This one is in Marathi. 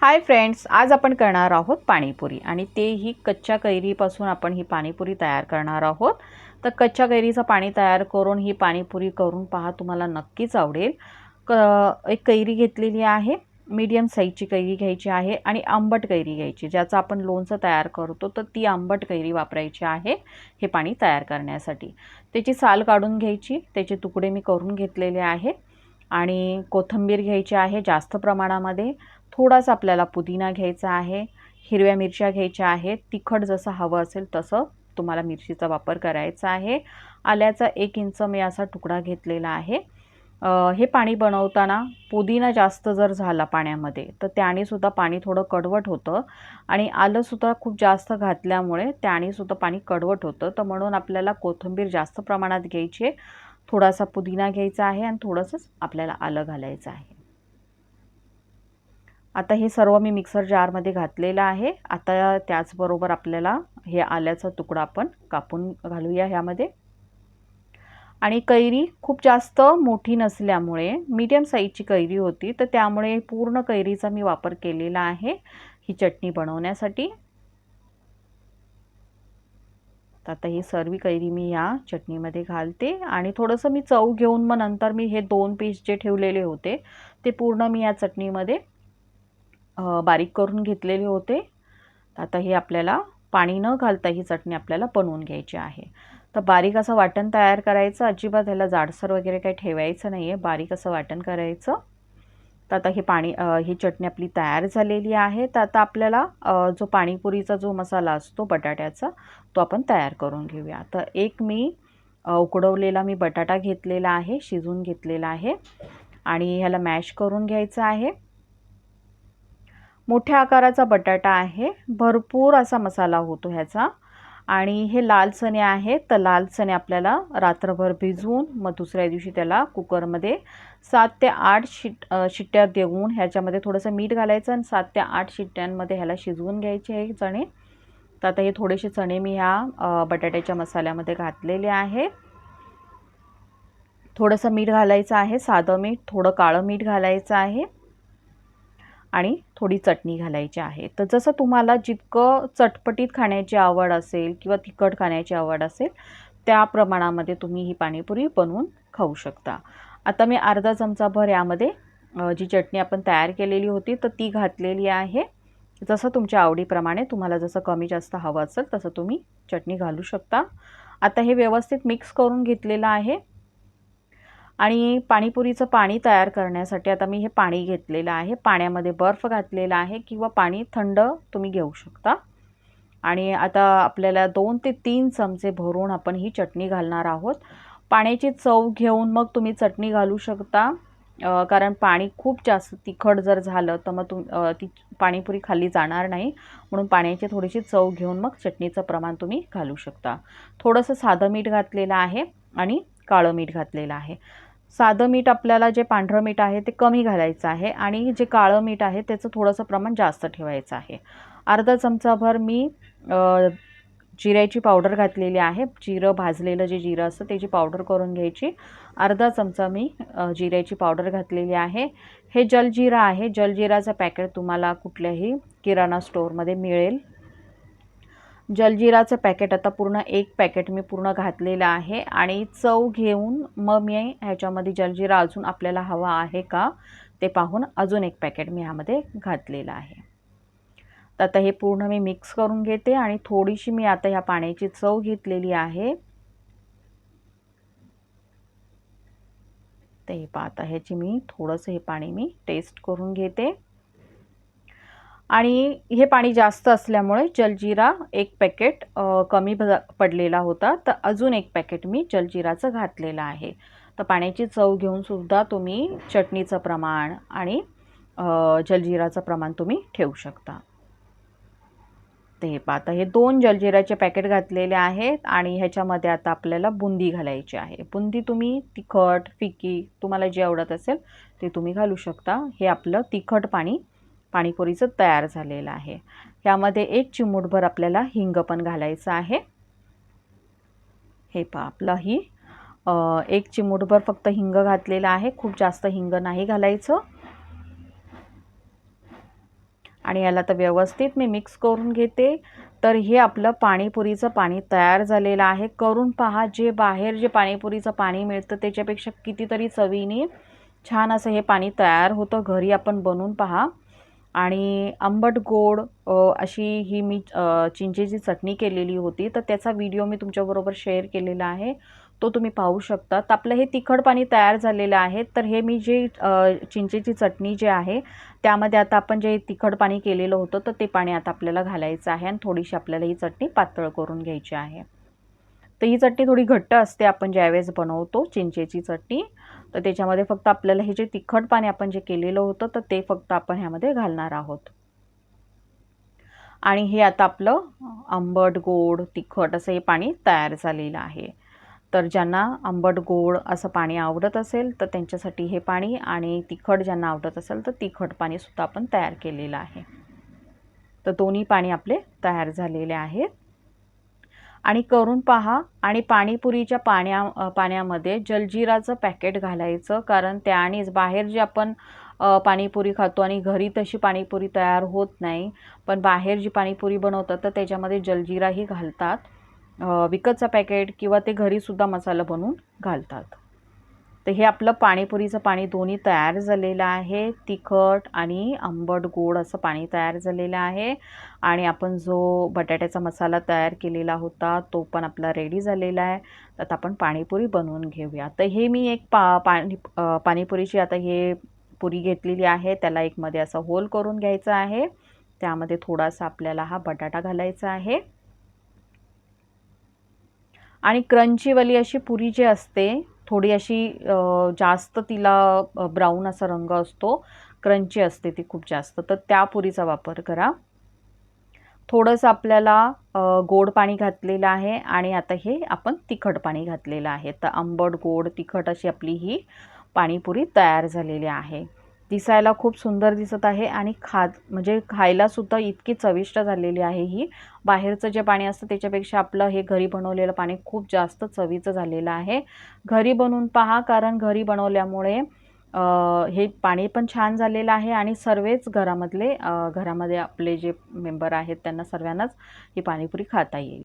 हाय फ्रेंड्स, आज आपण करणार आहोत पाणीपुरी आणि तेही कच्च्या कैरीपासून आपण ही पाणीपुरी तयार करणार आहोत। तर कच्च्या कैरीचं पाणी तयार करून ही पाणीपुरी करून पहा, तुम्हाला नक्कीच आवडेल। एक कैरी घेतलेली आहे, मीडियम साईजची कैरी घ्यायची आहे आणि आंबट कैरी घ्यायची, ज्याचं आपण लोणचं तयार करतो तर ती आंबट कैरी वापरायची आहे हे पाणी तयार करण्यासाठी। त्याची साल काढून घ्यायची, त्याचे तुकडे मी करून घेतलेले आहे आणि कोथिंबीर घ्यायची आहे जास्त प्रमाणामध्ये। थोडासा आपल्याला पुदिना घ्यायचा आहे, हिरव्या मिरच्या घ्यायच्या आहेत, तिखट जसं हवं असेल तसं तुम्हाला मिरचीचा वापर करायचा आहे। आल्याचा 1 इंच मी असा तुकडा घेतलेला आहे। हे पाणी बनवताना पुदिना जास्त जर झाला पाण्यामध्ये तर त्याने सुद्धा पाणी थोडं कडवट होतं आणि आलं सुद्धा खूप जास्त घातल्यामुळे त्याने सुद्धा पाणी कडवट होतं। तर म्हणून आपल्याला कोथिंबीर जास्त प्रमाणात घ्यायची आहे, थोडासा पुदिना घ्यायचा आहे आणि थोडंसं आपल्याला आलं घालायचं आहे। आता हे सर्व मी मिक्सर जारमध्ये घातलेलं आहे। आता त्याचबरोबर आपल्याला हे आल्याचा तुकडा आपण कापून घालूया ह्यामध्ये। आणि कैरी खूप जास्त मोठी नसल्यामुळे मीडियम साईजची कैरी होती, तर त्यामुळे पूर्ण कैरीचा मी वापर केलेला आहे ही चटणी बनवण्यासाठी। आता ही सर्व कैरी मी या चटणीमध्ये घालते आणि थोडंसं मी चव घेऊन मग नंतर मी हे 2 पीस जे ठेवलेले होते ते पूर्ण मी या चटणीमध्ये बारीक करून घेतलेले होते। आता हे आपल्याला पाणी न घालता ही चटणी आपल्याला बनवून घ्यायची आहे। तर बारीक असं वाटण तयार करायचं, अजिबात ह्याला जाडसर वगैरे काही ठेवायचं नाही आहे, बारीक असं वाटण करायचं। तर आता ही चटणी आपली तयार झालेली आहे। तर आता आपल्याला जो पाणीपुरीचा जो मसाला असतो बटाट्याचा तो आपण तयार करून घेऊया। तर एक मी उकडवलेला बटाटा घेतलेला आहे, शिजवून घेतलेला आहे आणि ह्याला मॅश करून घ्यायचं आहे। मोठ्या आकाराचा बटाटा आहे, भरपूर असा मसाला होतो ह्याचा। आणि हे लाल चणे आहेत, तर लाल चणे आपल्याला रात्रभर भिजवून मग दुसऱ्या दिवशी त्याला कुकरमध्ये 7 ते 8 शिट्ट्या देऊन ह्याच्यामध्ये थोडंसं मीठ घालायचं आणि 7 ते 8 शिट्ट्यांमध्ये ह्याला शिजवून घ्यायचे हे चणे। तर आता हे थोडेसे चणे मी ह्या बटाट्याच्या मसाल्यामध्ये घातलेले आहे। थोडंसं मीठ घालायचं आहे, साधं मीठ, थोडं काळं मीठ घालायचं आहे आणि थोडी चटणी घालायची आहे। तर जसं तुम्हाला जितकं चटपटीत खाण्याची आवड असेल किंवा तिखट खाण्याची आवड असेल त्या प्रमाणामध्ये तुम्ही ही पाणीपुरी बनवून खाऊ शकता। आता मी अर्धा चमचाभर यामध्ये जी चटणी आपण तयार केलेली होती तर ती घातलेली आहे। जसं तुमच्या आवडीप्रमाणे तुम्हाला जसं कमी जास्त हवं असेल तसं तुम्ही चटणी घालू शकता। आता हे व्यवस्थित मिक्स करून घेतलेलं आहे आणि पाणीपुरीचं पाणी तयार करण्यासाठी आता मी हे पाणी घेतलेलं आहे, पाण्यामध्ये बर्फ घातलेला आहे किंवा पाणी थंड तुम्ही घेऊ शकता। आणि आता आपल्याला 2 ते 3 चमचे भरून आपण ही चटणी घालणार आहोत। पाण्याची चव घेऊन मग तुम्ही चटणी घालू शकता, कारण पाणी खूप जास्त तिखट जर झालं तर मग ती पाणीपुरी खाल्ली जाणार नाही, म्हणून पाण्याची थोडीशी चव घेऊन मग चटणीचं प्रमाण तुम्ही घालू शकता। थोडंसं साधं मीठ घातलेलं आहे आणि काळं मीठ घातलेलं आहे। साधं मीठ आपल्याला जे पांढरं मीठ आहे ते कमी घालायचं आहे आणि जे काळं मीठ आहे त्याचं थोडंसं प्रमाण जास्त ठेवायचं आहे। अर्धा चमचाभर मी जिऱ्याची पावडर घातलेली आहे, जिरं भाजलेलं जे जिरं असतं त्याची पावडर करून घ्यायची। अर्धा चमचा मी जिऱ्याची पावडर घातलेली आहे। हे जलजिरा आहे, जलजिराचं पॅकेट तुम्हाला कुठल्याही किराणा स्टोअरमध्ये मिळेल। जलजिराचं पॅकेट आता पूर्ण 1 पॅकेट मी पूर्ण घातलेलं आहे आणि चव घेऊन मग मी ह्याच्यामध्ये जलजिरा अजून आपल्याला हवा आहे का ते पाहून अजून 1 पॅकेट मी ह्यामध्ये घातलेलं आहे। तर आता हे पूर्ण मी मिक्स करून घेते आणि थोडीशी मी आता ह्या पाण्याची चव घेतलेली आहे। ते आता ह्याची मी थोडंसं हे पाणी मी टेस्ट करून घेते आणि हे पाणी जास्त असल्यामुळे जलजिरा 1 पॅकेट कमी पडलेला होता, तर अजून 1 पॅकेट मी जलजिराचं घातलेलं आहे। तर पाण्याची चव घेऊन सुद्धा तुम्ही चटणीचं प्रमाण आणि जलजिराचं प्रमाण तुम्ही ठेवू शकता। ते आता हे 2 जलजिराचे पॅकेट घातलेले आहेत आणि ह्याच्यामध्ये आता आपल्याला बुंदी घालायची आहे। बुंदी तुम्ही तिखट, फिकी तुम्हाला जे आवडत असेल ते तुम्ही घालू शकता। हे आपलं तिखट पाणीपुरीचं तयार झालेलं आहे। यामध्ये 1 चिमूटभर आपल्याला हिंग पण घालायचं आहे। हे पहा आपलं 1 चिमूटभर फक्त हिंग घातलेलं आहे, खूप जास्त हिंग नाही घालायचं। आणि याला तर व्यवस्थित मी मिक्स करून घेते. तर हे आपलं पाणीपुरीचं पाणी तयार झालेलं आहे. करून पहा, जे बाहेर जे पाणीपुरीचं पाणी मिळतं त्याच्यापेक्षा कितीतरी चवीने छान असं हे पाणी तयार होतं. घरी आपण बनवून पहा. आणि आंबट गोड अशी ही मी चिंचेची चटणी केलेली होती, तर त्याचा व्हिडिओ मी तुमच्याबरोबर शेअर केलेला आहे, तो तुम्ही पाहू शकता. तर आपलं हे तिखट पाणी तयार झालेलं आहे. तर हे मी जे चिंचेची चटणी जे आहे त्यामध्ये आता आपण जे तिखट पाणी केलेलं होतं तर ते पाणी आता आपल्याला घालायचं आहे आणि थोडीशी आपल्याला ही चटणी पातळ करून घ्यायची आहे. तर ही चटणी थोडी घट्ट असते आपण ज्यावेळेस बनवतो चिंचेची चटणी. तर त्याच्यामध्ये फक्त आपल्याला हे जे तिखट पाणी आपण जे केलेलं होतं तर ते फक्त आपण ह्यामध्ये घालणार आहोत. आणि हे आता आपलं आंबट गोड तिखट असं हे पाणी तयार झालेलं आहे. तर ज्यांना आंबट गोड असं पाणी आवडत असेल तर त्यांच्यासाठी हे पाणी, आणि तिखट ज्यांना आवडत असेल तर तिखट पाणीसुद्धा आपण तयार केलेलं आहे. तर दोन्ही पाणी आपले तयार झालेले आहेत. आणि करून पहा. आणि पाणीपुरीच्या पाण्यामध्ये जलजिराचं पॅकेट घालायचं, कारण त्यानेच बाहेर जे आपण पाणीपुरी खातो आणि घरी तशी पाणीपुरी तयार होत नाही, पण बाहेर जी पाणीपुरी बनवतात तर त्याच्यामध्ये जलजिराही घालतात. विकतचं पॅकेट किंवा ते घरीसुद्धा मसाला बनवून घालतात. तर हे आपलं पाणीपुरीचं पाणी दोन्ही तयार झालेलं आहे. तिखट आणि आंबट गोड असं पाणी तयार झालेलं आहे. आणि आपण जो बटाट्याचा मसाला तयार केलेला होता तो पण आपला रेडी झालेला आहे. तर आता आपण पाणीपुरी बनवून घेऊया. तर हे मी एक पाणीपुरीची आता हे पुरी घेतलेली आहे. त्याला एक मध्ये असं होल करून घ्यायचं आहे. त्यामध्ये थोडासा आपल्याला हा बटाटा घालायचा आहे. आणि क्रंचीवाली अशी पुरी जी असते, थोडी अशी जास्त तिला ब्राऊन असा रंग असतो, क्रंची असते ती खूप जास्त, तर त्या पुरीचा वापर करा. थोडंसं आपल्याला गोड पाणी घातलेलं आहे आणि आता हे आपण तिखट पाणी घातलेलं आहे. तर आंबट गोड तिखट अशी आपली ही पाणीपुरी तयार झालेली आहे. दिसायला खूप सुंदर दिसत आहे आणि म्हणजे खायलासुद्धा इतकी चविष्ट झालेली आहे ही. बाहेरचं जे पाणी असतं त्याच्यापेक्षा आपलं हे घरी बनवलेलं पाणी खूप जास्त चवीचं झालेलं आहे. घरी बनवून पहा, कारण घरी बनवल्यामुळे हे पाणी पण छान झालेलं आहे आणि सर्वच घरामध्ये आपले जे मेंबर आहेत त्यांना सर्वांनाच ही पाणीपुरी खाता येईल.